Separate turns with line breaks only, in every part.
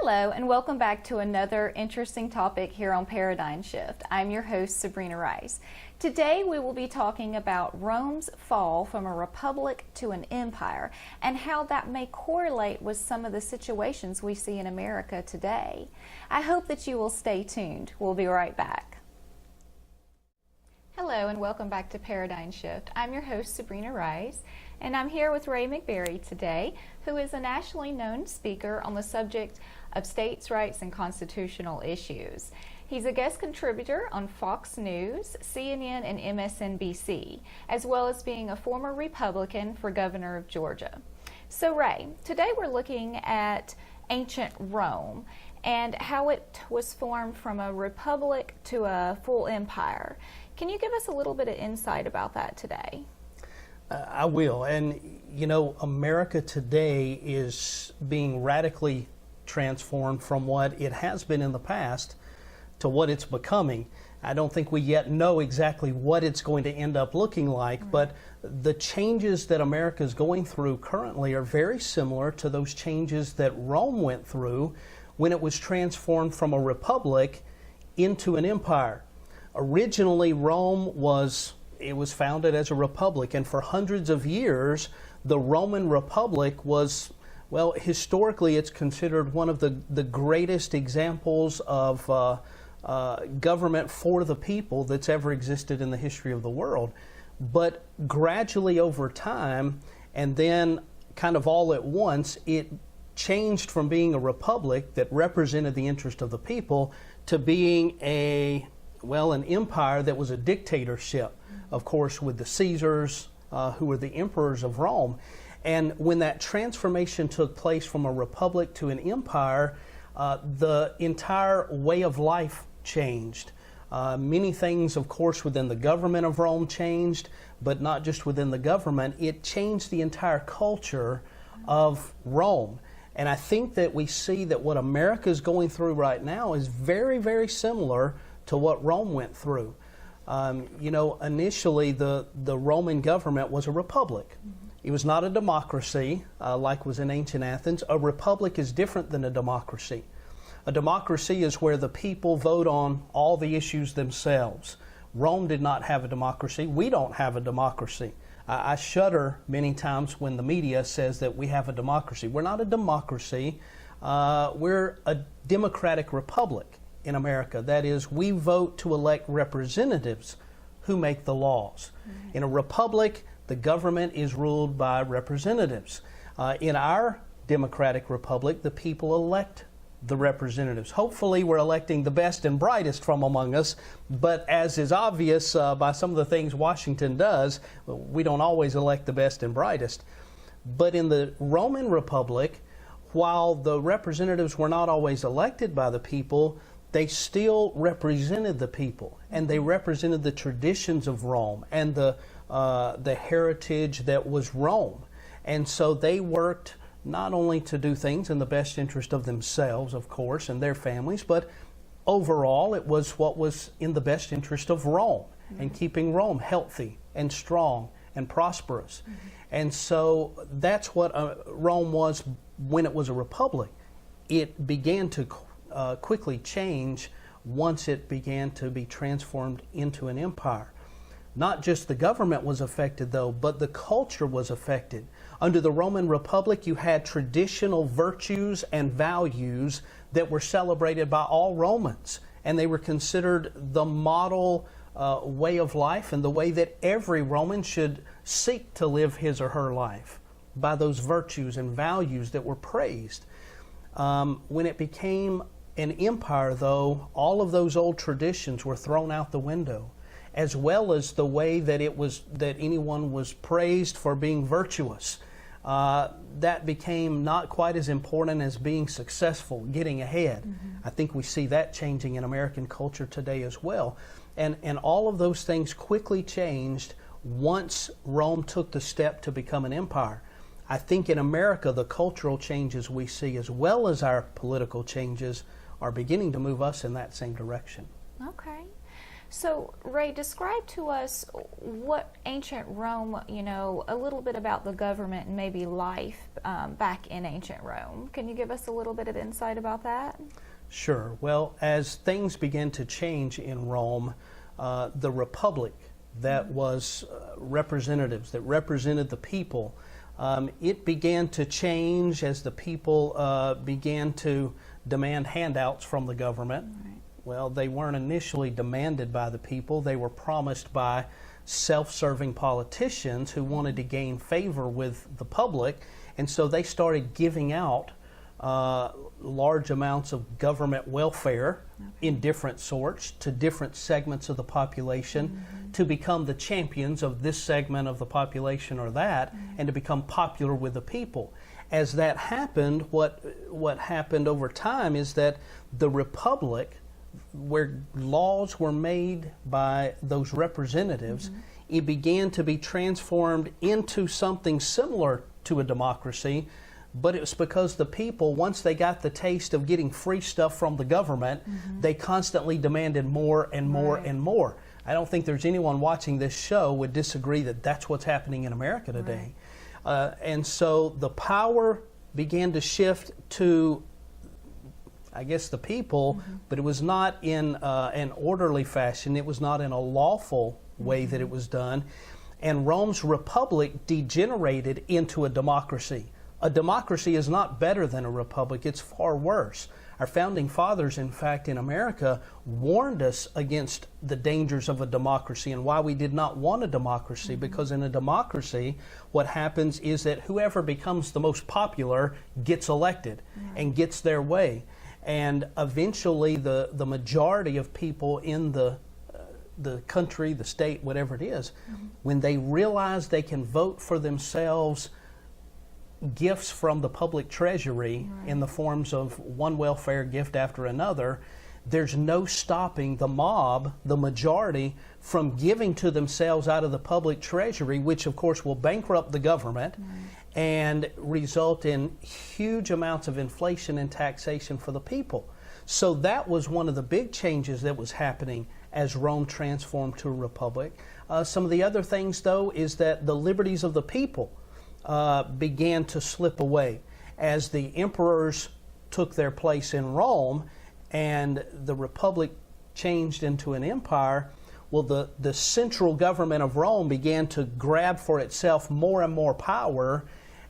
Hello and welcome back to another interesting topic here on Paradigm Shift. I'm your host, Sabrina Rice. Today we will be talking about Rome's fall from a republic to an empire and how that may correlate with some of the situations we see in America today. I hope that you will stay tuned. We'll be right back. Hello and welcome back to Paradigm Shift. I'm your host, Sabrina Rice, and I'm here with Ray McBerry today, who is a nationally known speaker on the subject of states' rights and constitutional issues. He's a guest contributor on Fox News, CNN, and MSNBC, as well as being a former Republican for governor of Georgia. So Ray, today we're looking at ancient Rome and how it was formed from a republic to a full empire. Can you give us a little bit of insight about that today?
I will. And you know, America today is being radically transformed from what it has been in the past to what it's becoming. I don't think we yet know exactly what it's going to end up looking like, right. But the changes that America is going through currently are very similar to those changes that Rome went through when it was transformed from a republic into an empire. Originally, Rome was founded as a republic, and for hundreds of years, the Roman Republic was, well, historically, it's considered one of the greatest examples of government for the people that's ever existed in the history of the world. But gradually over time, and then kind of all at once, it changed from being a republic that represented the interest of the people to being an empire that was a dictatorship, of course, with the Caesars, who were the emperors of Rome. And when that transformation took place from a republic to an empire, the entire way of life changed. Many things, of course, within the government of Rome changed, but not just within the government. It changed the entire culture of Rome. And I think that we see that what America is going through right now is very, very similar to what Rome went through. Initially the Roman government was a republic. It was not a democracy like was in ancient Athens. A republic is different than a democracy. A democracy is where the people vote on all the issues themselves. Rome did not have a democracy. We don't have a democracy. I shudder many times when the media says that we have a democracy. We're not a democracy. We're a democratic republic in America. That is, we vote to elect representatives who make the laws. Mm-hmm. In a republic, the government is ruled by representatives. In our democratic republic, the people elect the representatives. Hopefully we're electing the best and brightest from among us, but as is obvious by some of the things Washington does, we don't always elect the best and brightest. But in the Roman Republic, while the representatives were not always elected by the people, they still represented the people, and they represented the traditions of Rome and the heritage that was Rome. And so they worked not only to do things in the best interest of themselves, of course, and their families, but overall it was what was in the best interest of Rome, mm-hmm. and keeping Rome healthy and strong and prosperous. Mm-hmm. And so that's what Rome was when it was a republic. It began to quickly change once it began to be transformed into an empire. Not just the government was affected, though, but the culture was affected. Under the Roman Republic, you had traditional virtues and values that were celebrated by all Romans, and they were considered the model way of life and the way that every Roman should seek to live his or her life, by those virtues and values that were praised. When it became an empire, though, all of those old traditions were thrown out the window, as well as the way that anyone was praised for being virtuous. That became not quite as important as being successful, getting ahead. Mm-hmm. I think we see that changing in American culture today as well. And all of those things quickly changed once Rome took the step to become an empire. I think in America, the cultural changes we see, as well as our political changes, are beginning to move us in that same direction.
Okay. So, Ray, describe to us what ancient Rome, a little bit about the government and maybe life back in ancient Rome. Can you give us a little bit of insight about that?
Sure. Well, as things began to change in Rome, the republic that was representatives, that represented the people, it began to change as the people began to demand handouts from the government.
Right.
Well, they weren't initially demanded by the people. They were promised by self-serving politicians who wanted to gain favor with the public, and so they started giving out large amounts of government welfare in different sorts to different segments of the population to become the champions of this segment of the population or that, and to become popular with the people. As that happened, what happened over time is that the republic, where laws were made by those representatives, it began to be transformed into something similar to a democracy, but it was because the people, once they got the taste of getting free stuff from the government, they constantly demanded more and more and more. I don't think there's anyone watching this show would disagree that that's what's happening in America today. And so the power began to shift to, I guess, the people, but it was not in an orderly fashion. It was not in a lawful way that it was done. And Rome's republic degenerated into a democracy. A democracy is not better than a republic. It's far worse. Our founding fathers, in fact, in America, warned us against the dangers of a democracy and why we did not want a democracy, because in a democracy, what happens is that whoever becomes the most popular gets elected and gets their way. And eventually the majority of people in the country, the state, whatever it is, when they realize they can vote for themselves gifts from the public treasury in the forms of one welfare gift after another, there's no stopping the mob, the majority, from giving to themselves out of the public treasury, which of course will bankrupt the government and result in huge amounts of inflation and taxation for the people. So that was one of the big changes that was happening as Rome transformed to a republic. Some of the other things, though, is that the liberties of the people began to slip away as the emperors took their place in Rome and the republic changed into an empire. Well, the central government of Rome began to grab for itself more and more power,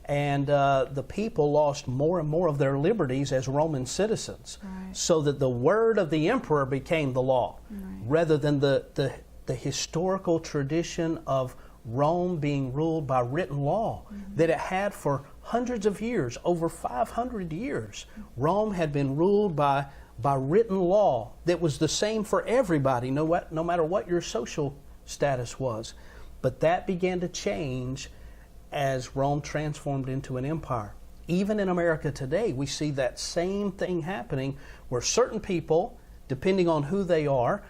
and the people lost more and more of their liberties as Roman citizens, so that the word of the emperor became the law, rather than the historical tradition of Rome being ruled by written law that it had for hundreds of years, over 500 years. Rome had been ruled by written law that was the same for everybody, no matter what your social status was. But that began to change as Rome transformed into an empire. Even in America today, we see that same thing happening, where certain people, depending on who they are,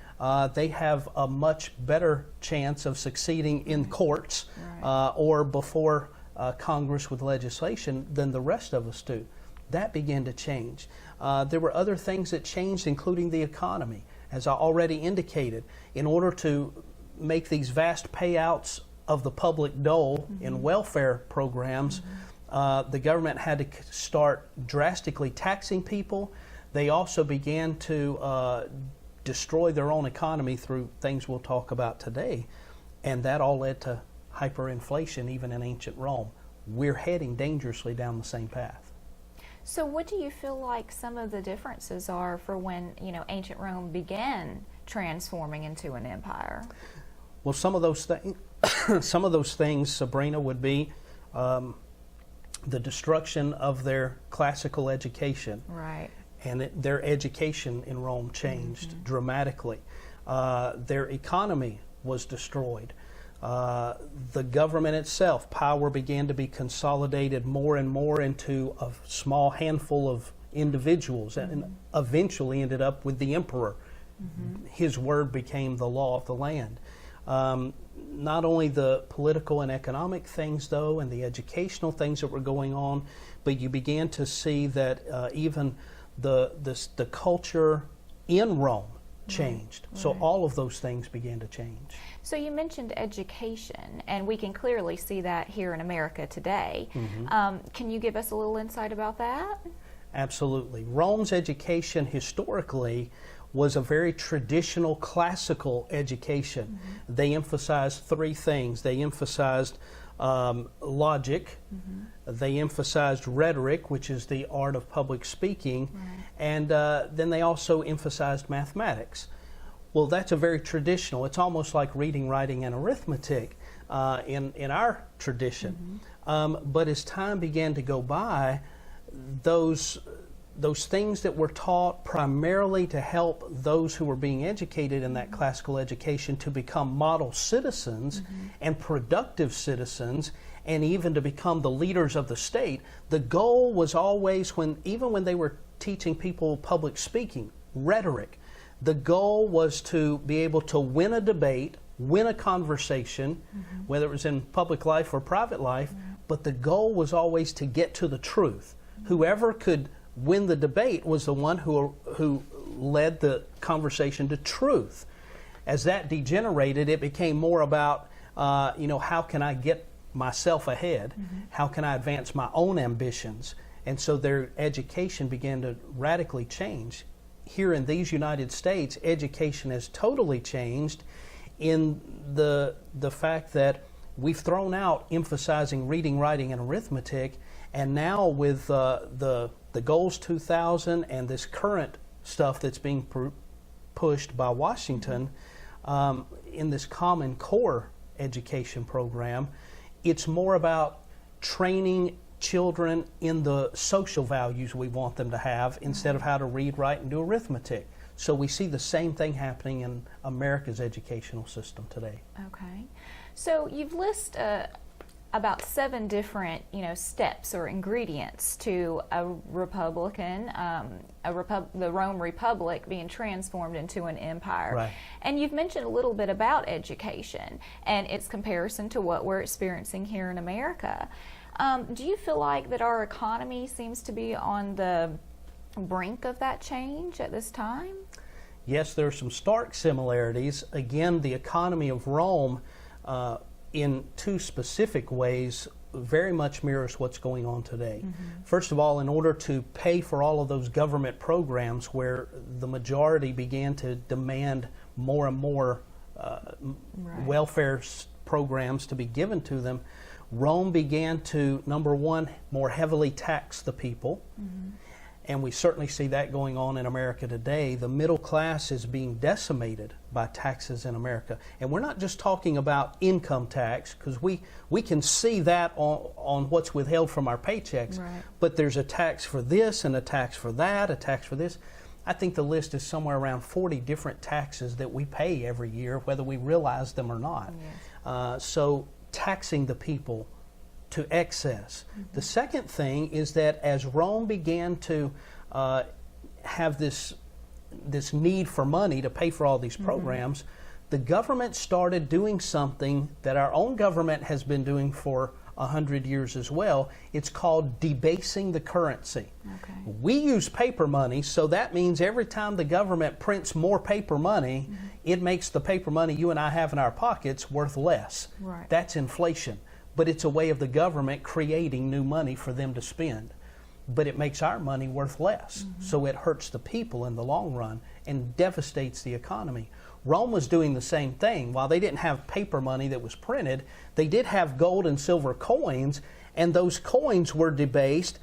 they have a much better chance of succeeding in courts or before Congress with legislation than the rest of us do. That began to change. There were other things that changed, including the economy. As I already indicated, in order to make these vast payouts of the public dole in welfare programs, the government had to start drastically taxing people. They also began to destroy their own economy through things we'll talk about today, and that all led to hyperinflation even in ancient Rome. We're heading dangerously down the same path.
So what do you feel like some of the differences are for when, ancient Rome began transforming into an empire?
Well, some of those things, Sabrina, would be the destruction of their classical education.
Right.
And their education in Rome changed dramatically. Their economy was destroyed. The government itself, power began to be consolidated more and more into a small handful of individuals, and eventually ended up with the emperor. His word became the law of the land. Not only the political and economic things, though, and the educational things that were going on, but you began to see that even the culture in Rome changed. So all of those things began to change.
So you mentioned education, and we can clearly see that here in America today. Can you give us a little insight about that?
Absolutely. Rome's education historically was a very traditional classical education. They emphasized three things. They emphasized logic, they emphasized rhetoric, which is the art of public speaking, and then they also emphasized mathematics. Well, that's a very traditional, it's almost like reading, writing, and arithmetic in our tradition. But as time began to go by, those things that were taught primarily to help those who were being educated in that classical education to become model citizens and productive citizens, and even to become the leaders of the state, the goal was always, even when they were teaching people public speaking, rhetoric, the goal was to be able to win a debate, win a conversation, whether it was in public life or private life, but the goal was always to get to the truth. Whoever could win the debate was the one who led the conversation to truth. As that degenerated, it became more about, how can I get myself ahead? How can I advance my own ambitions? And so their education began to radically change. Here in these United States, education has totally changed in the fact that we've thrown out emphasizing reading, writing, and arithmetic, and now with the Goals 2000 and this current stuff that's being pushed by Washington in this Common Core education program, it's more about training children in the social values we want them to have instead of how to read, write, and do arithmetic. So we see the same thing happening in America's educational system today. Okay.
So you've listed about 7 different, steps or ingredients to a Republican, the Rome Republic being transformed into an empire.
Right.
And you've mentioned a little bit about education and its comparison to what we're experiencing here in America. Do you feel like that our economy seems to be on the brink of that change at this time?
Yes, there are some stark similarities. Again, the economy of Rome, in 2 specific ways, very much mirrors what's going on today. First of all, in order to pay for all of those government programs where the majority began to demand more and more welfare programs to be given to them, Rome began to, number one, more heavily tax the people. And we certainly see that going on in America today. The middle class is being decimated by taxes in America. And we're not just talking about income tax, because we can see that on what's withheld from our paychecks. But there's a tax for this and a tax for that, a tax for this. I think the list is somewhere around 40 different taxes that we pay every year, whether we realize them or not. So taxing the people to excess. The second thing is that as Rome began to have this need for money to pay for all these programs, the government started doing something that our own government has been doing for 100 years as well. It's called debasing the currency. We use paper money, so that means every time the government prints more paper money, it makes the paper money you and I have in our pockets worth less. That's inflation. But it's a way of the government creating new money for them to spend. But it makes our money worth less. So it hurts the people in the long run and devastates the economy. Rome was doing the same thing. While they didn't have paper money that was printed, they did have gold and silver coins, and those coins were debased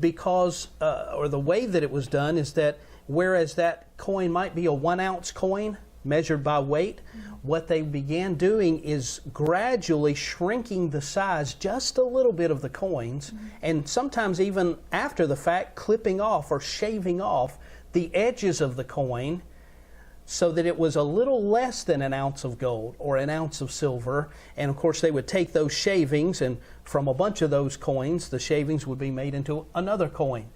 because, or the way that it was done is that whereas that coin might be a 1-ounce coin, measured by weight, what they began doing is gradually shrinking the size just a little bit of the coins, and sometimes even after the fact clipping off or shaving off the edges of the coin so that it was a little less than 1 ounce of gold or 1 ounce of silver. And of course they would take those shavings, and from a bunch of those coins the shavings would be made into another coin.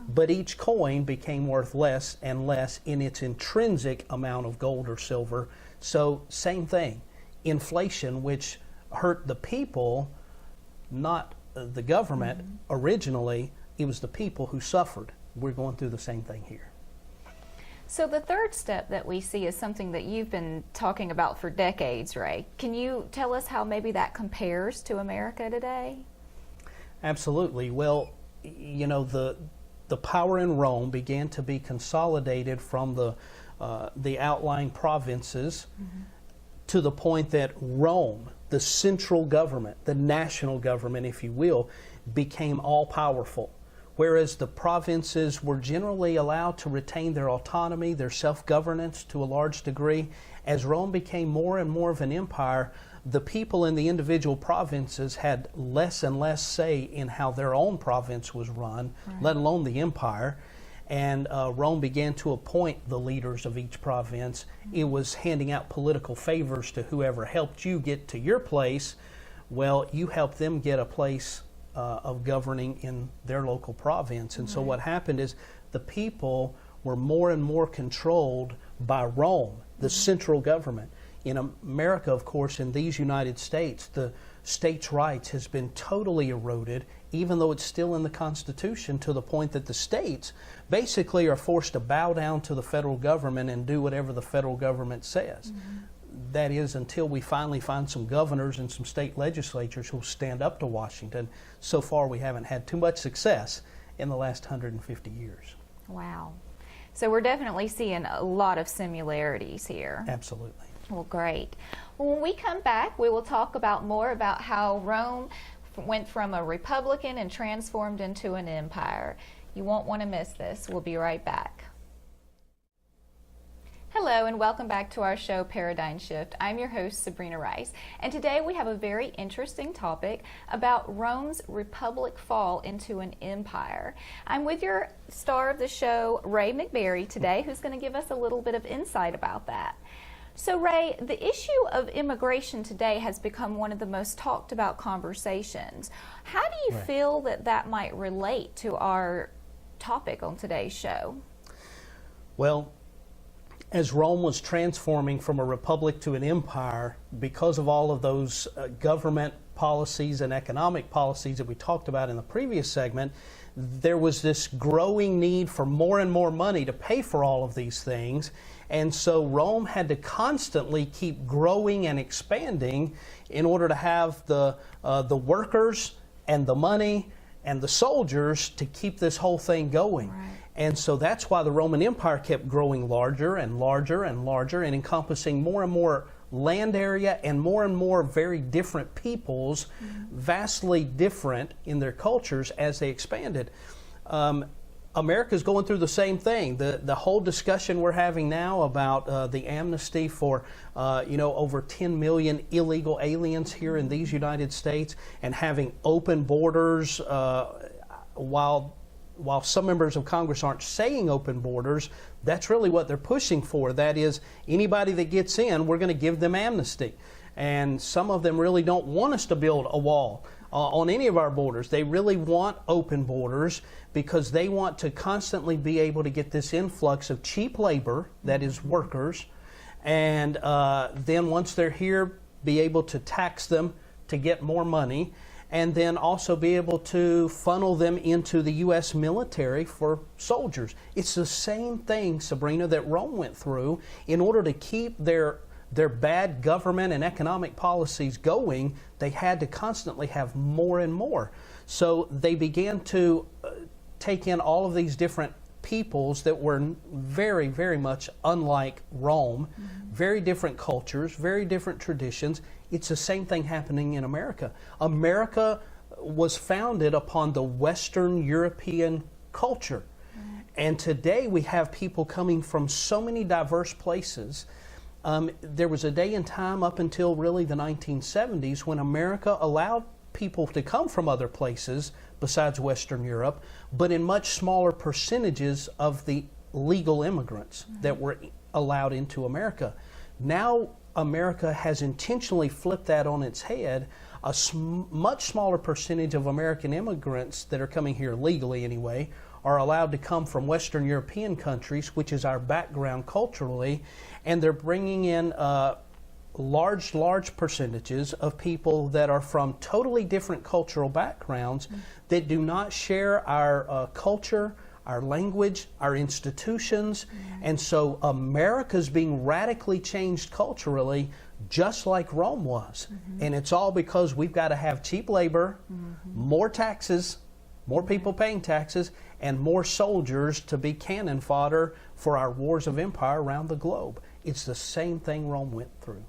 But each coin became worth less and less in its intrinsic amount of gold or silver. So same thing, inflation, which hurt the people, not the government originally, it was the people who suffered. We're going through the same thing here.
So the third step that we see is something that you've been talking about for decades, Ray. Can you tell us how maybe that compares to America today?
Absolutely. Well, you know, the power in Rome began to be consolidated from the outlying provinces to the point that Rome, the central government, the national government, if you will, became all-powerful. Whereas the provinces were generally allowed to retain their autonomy, their self-governance to a large degree. As Rome became more and more of an empire, the people in the individual provinces had less and less say in how their own province was run, let alone the empire. And Rome began to appoint the leaders of each province. It was handing out political favors to whoever helped you get to your place. Well, you helped them get a place of governing in their local province. And so what happened is the people were more and more controlled by Rome, the central government. In America, of course, in these United States, the states' rights has been totally eroded, even though it's still in the Constitution, to the point that the states basically are forced to bow down to the federal government and do whatever the federal government says. That is, until we finally find some governors and some state legislatures who will stand up to Washington. So far, we haven't had too much success in the last 150 years.
Wow. So we're definitely seeing a lot of similarities here.
Absolutely.
Well, great. When we come back, we will talk about more about how Rome went from a republican and transformed into an empire. You won't want to miss this. We'll be right back. Hello and welcome back to our show Paradigm Shift. I'm your host Sabrina Rice, and today we have a very interesting topic about Rome's republic fall into an empire. I'm with your star of the show, Ray McBerry, today, who's going to give us a little bit of insight about that. So Ray, the issue of immigration today has become one of the most talked about conversations. How do you feel that that might relate to our topic on today's show?
Well, as Rome was transforming from a republic to an empire, because of all of those government policies and economic policies that we talked about in the previous segment, there was this growing need for more and more money to pay for all of these things. And so Rome had to constantly keep growing and expanding in order to have the workers and the money and the soldiers to keep this whole thing going. Right. And so that's why the Roman Empire kept growing larger and larger and larger and encompassing more and more land area and more very different peoples, vastly different in their cultures as they expanded. America's going through the same thing. The whole discussion we're having now about the amnesty for over 10 million illegal aliens here in these United States, and having open borders while some members of Congress aren't saying open borders, that's really what they're pushing for. That is, anybody that gets in, we're going to give them amnesty. And some of them really don't want us to build a wall on any of our borders. They really want open borders because they want to constantly be able to get this influx of cheap labor, that is workers, and then once they're here, be able to tax them to get more money, and then also be able to funnel them into the U.S. military for soldiers. It's the same thing, Sabrina, that Rome went through in order to keep their bad government and economic policies going. They had to constantly have more and more. So they began to take in all of these different peoples that were very, very much unlike Rome, very different cultures, very different traditions. It's the same thing happening in America. America was founded upon the Western European culture. And today we have people coming from so many diverse places. There was a day in time up until really the 1970s when America allowed people to come from other places besides Western Europe, but in much smaller percentages of the legal immigrants that were allowed into America. Now America has intentionally flipped that on its head. A much smaller percentage of American immigrants that are coming here legally anyway are allowed to come from Western European countries, which is our background culturally, and they're bringing in large percentages of people that are from totally different cultural backgrounds that do not share our culture, our language, our institutions. And so America's being radically changed culturally, just like Rome was. And it's all because we've got to have cheap labor, more taxes, more people paying taxes, and more soldiers to be cannon fodder for our wars of empire around the globe. It's the same thing Rome went through.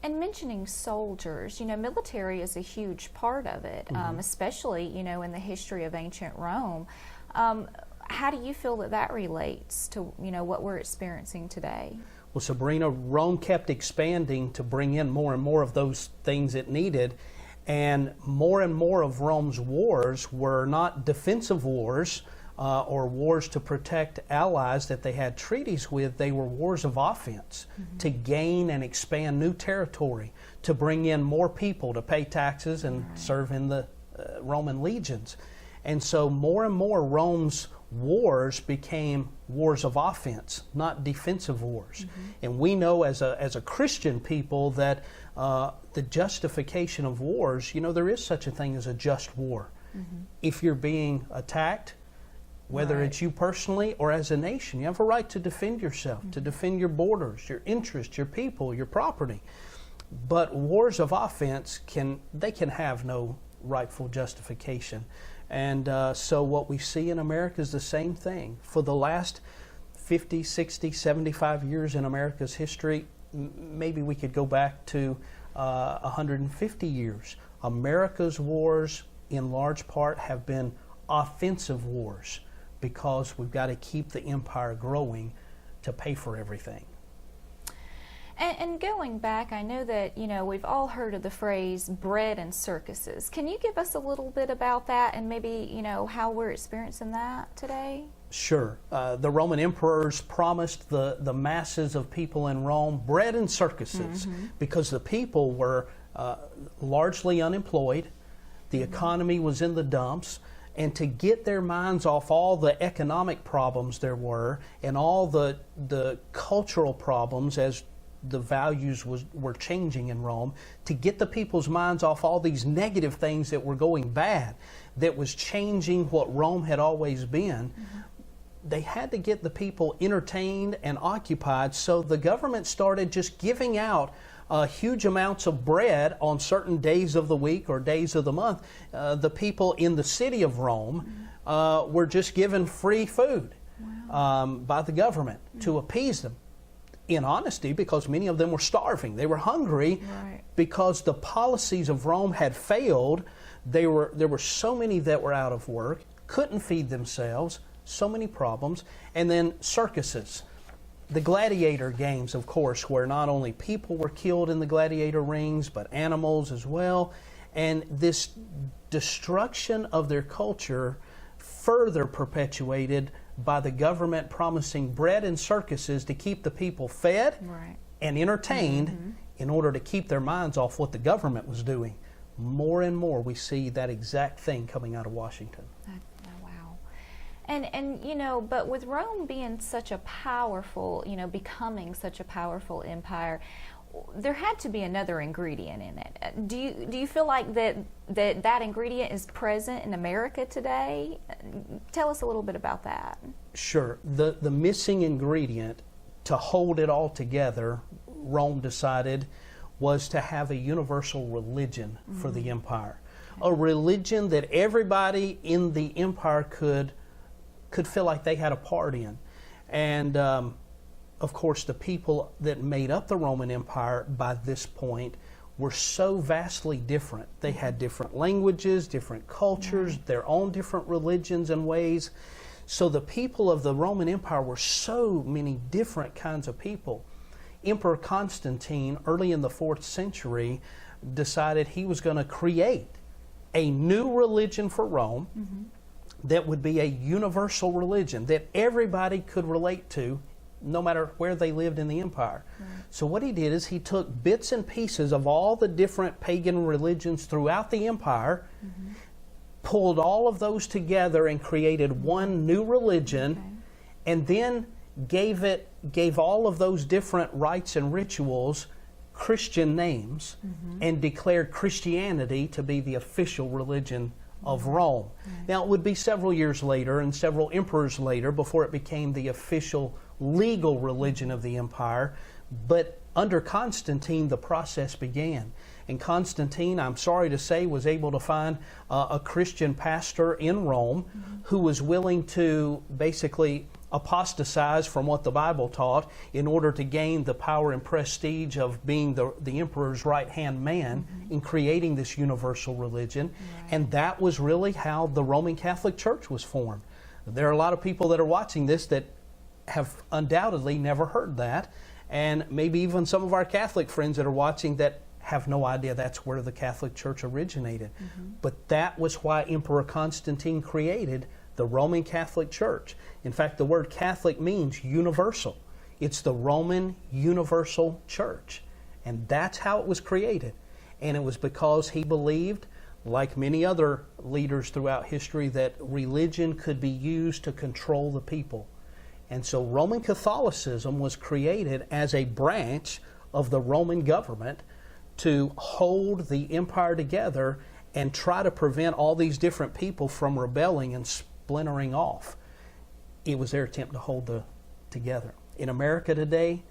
And mentioning soldiers, military is a huge part of it, especially, in the history of ancient Rome. How do you feel that relates to, what we're experiencing today?
Well, Sabrina, Rome kept expanding to bring in more and more of those things it needed. And more of Rome's wars were not defensive wars or wars to protect allies that they had treaties with. They were wars of offense to gain and expand new territory, to bring in more people to pay taxes and serve in the Roman legions. And so more and more Rome's wars became wars of offense, not defensive wars. And we know as a Christian people that the justification of wars, there is such a thing as a just war. If you're being attacked, whether it's you personally or as a nation, you have a right to defend yourself, to defend your borders, your interests, your people, your property. But wars of offense can have no rightful justification. And so what we see in America is the same thing. For the last 50, 60, 75 years in America's history, maybe we could go back to 150 years. America's wars, in large part, have been offensive wars because we've got to keep the empire growing to pay for everything.
And going back, I know that, we've all heard of the phrase bread and circuses. Can you give us a little bit about that and maybe, how we're experiencing that today? Sure.
The Roman emperors promised the masses of people in Rome bread and circuses because the people were largely unemployed. The economy was in the dumps. And to get their minds off all the economic problems there were and all the cultural problems as the values were changing in Rome, to get the people's minds off all these negative things that were going bad, that was changing what Rome had always been, they had to get the people entertained and occupied. So the government started just giving out huge amounts of bread on certain days of the week or days of the month. The people in the city of Rome were just given free food by the government to appease them. In honesty, because many of them were starving. They were hungry because the policies of Rome had failed. There were so many that were out of work, couldn't feed themselves, so many problems. And then circuses. The gladiator games, of course, where not only people were killed in the gladiator rings, but animals as well. And this destruction of their culture further perpetuated by the government promising bread and circuses to keep the people fed and entertained in order to keep their minds off what the government was doing. More and more we see that exact thing coming out of Washington.
Wow. And but with Rome being such a powerful, becoming such a powerful empire, there had to be another ingredient in it. Do you feel like that ingredient is present in America today? Tell us a little bit about that.
Sure. The missing ingredient to hold it all together, Rome decided, was to have a universal religion for the empire. A religion that everybody in the empire could feel like they had a part in. And of course, the people that made up the Roman Empire by this point were so vastly different. They had different languages, different cultures, their own different religions and ways. So the people of the Roman Empire were so many different kinds of people. Emperor Constantine, early in the 4th century, decided he was going to create a new religion for Rome that would be a universal religion that everybody could relate to, no matter where they lived in the empire. So what he did is he took bits and pieces of all the different pagan religions throughout the empire, pulled all of those together and created one new religion, and then gave all of those different rites and rituals Christian names, and declared Christianity to be the official religion of Rome. Now, it would be several years later and several emperors later before it became the official legal religion of the empire, but under Constantine, the process began. And Constantine, I'm sorry to say, was able to find a Christian pastor in Rome who was willing to basically apostatize from what the Bible taught in order to gain the power and prestige of being the emperor's right-hand man in creating this universal religion. And that was really how the Roman Catholic Church was formed. There are a lot of people that are watching this that have undoubtedly never heard that, and maybe even some of our Catholic friends that are watching that have no idea that's where the Catholic Church originated. But that was why Emperor Constantine created the Roman Catholic Church. In fact, the word Catholic means universal. It's the Roman Universal Church. And that's how it was created. And it was because he believed, like many other leaders throughout history, that religion could be used to control the people. And so Roman Catholicism was created as a branch of the Roman government to hold the empire together and try to prevent all these different people from rebelling and splintering off. It was their attempt to hold together. In America today,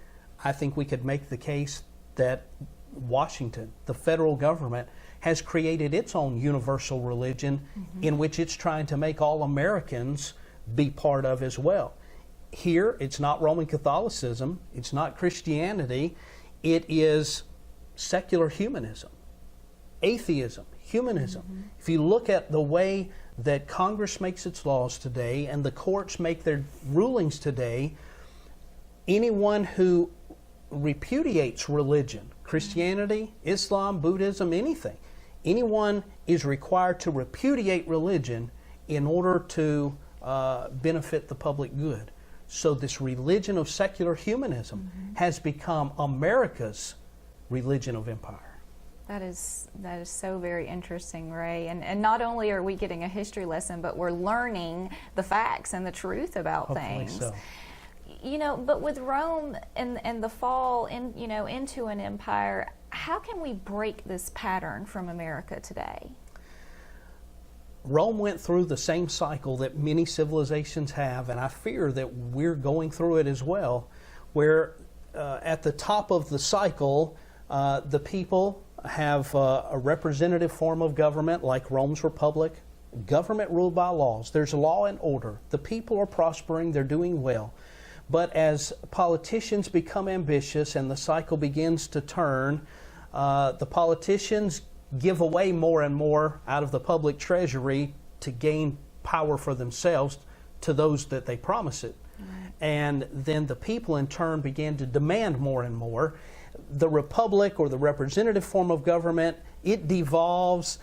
I think we could make the case that Washington, the federal government, has created its own universal religion in which it's trying to make all Americans be part of as well. Here, it's not Roman Catholicism, it's not Christianity, it is secular humanism, atheism, humanism. If you look at the way that Congress makes its laws today and the courts make their rulings today, anyone who repudiates religion, Christianity, Islam, Buddhism, anything, anyone is required to repudiate religion in order to benefit the public good. So this religion of secular humanism has become America's religion of empire.
That is so very interesting, Ray. And not only are we getting a history lesson, but we're learning the facts and the truth about
Hopefully
things.
so.
You know, but with Rome and the fall into an empire, how can we break this pattern from America today?
Rome went through the same cycle that many civilizations have, and I fear that we're going through it as well, where at the top of the cycle, the people have a representative form of government like Rome's Republic, government ruled by laws. There's law and order. The people are prospering, they're doing well. But as politicians become ambitious and the cycle begins to turn, the politicians give away more and more out of the public treasury to gain power for themselves to those that they promise it. And then the people in turn began to demand more and more. The republic or the representative form of government, it devolves,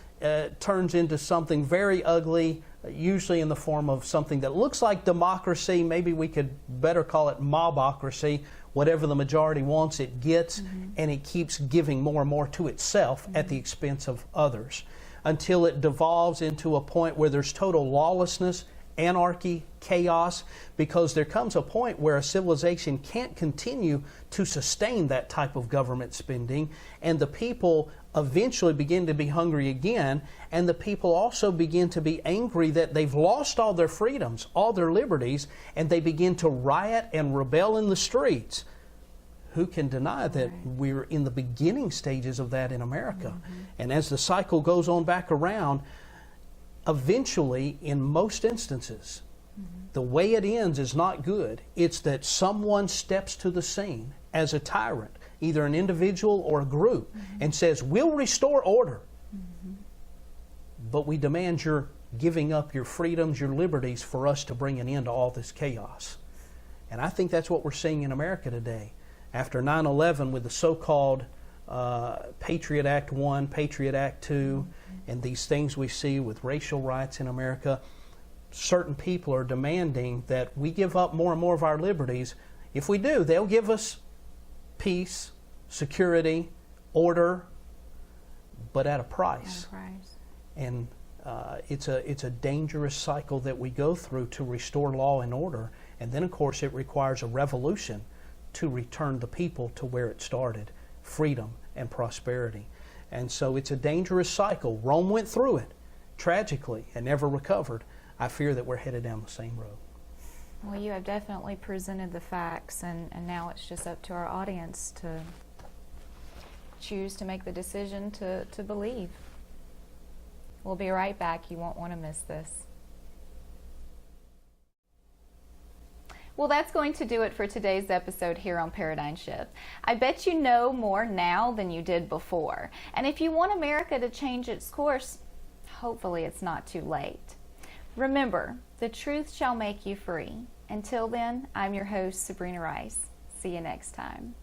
turns into something very ugly, usually in the form of something that looks like democracy. Maybe we could better call it mobocracy. Whatever the majority wants, it gets, and it keeps giving more and more to itself at the expense of others, until it devolves into a point where there's total lawlessness, anarchy, chaos, because there comes a point where a civilization can't continue to sustain that type of government spending, and the people eventually begin to be hungry again, and the people also begin to be angry that they've lost all their freedoms, all their liberties, and they begin to riot and rebel in the streets. Who can deny that we're in the beginning stages of that in America? And as the cycle goes on back around, eventually, in most instances, the way it ends is not good. It's that someone steps to the scene as a tyrant, either an individual or a group, and says, we'll restore order, but we demand your giving up your freedoms, your liberties, for us to bring an end to all this chaos. And I think that's what we're seeing in America today. After 9/11, with the so-called Patriot Act 1, Patriot Act 2, and these things we see with racial rights in America, certain people are demanding that we give up more and more of our liberties. If we do, they'll give us peace, security, order, but at a price. And it's a dangerous cycle that we go through to restore law and order. And then, of course, it requires a revolution to return the people to where it started, freedom and prosperity. And so it's a dangerous cycle. Rome went through it, tragically and never recovered, I fear that we're headed down the same road.
Well, you have definitely presented the facts, and now it's just up to our audience to choose to make the decision to believe. We'll be right back. You won't want to miss this. Well, that's going to do it for today's episode here on Paradigm Shift. I bet you know more now than you did before. And if you want America to change its course, hopefully it's not too late. Remember, the truth shall make you free. Until then, I'm your host, Sabrina Rice. See you next time.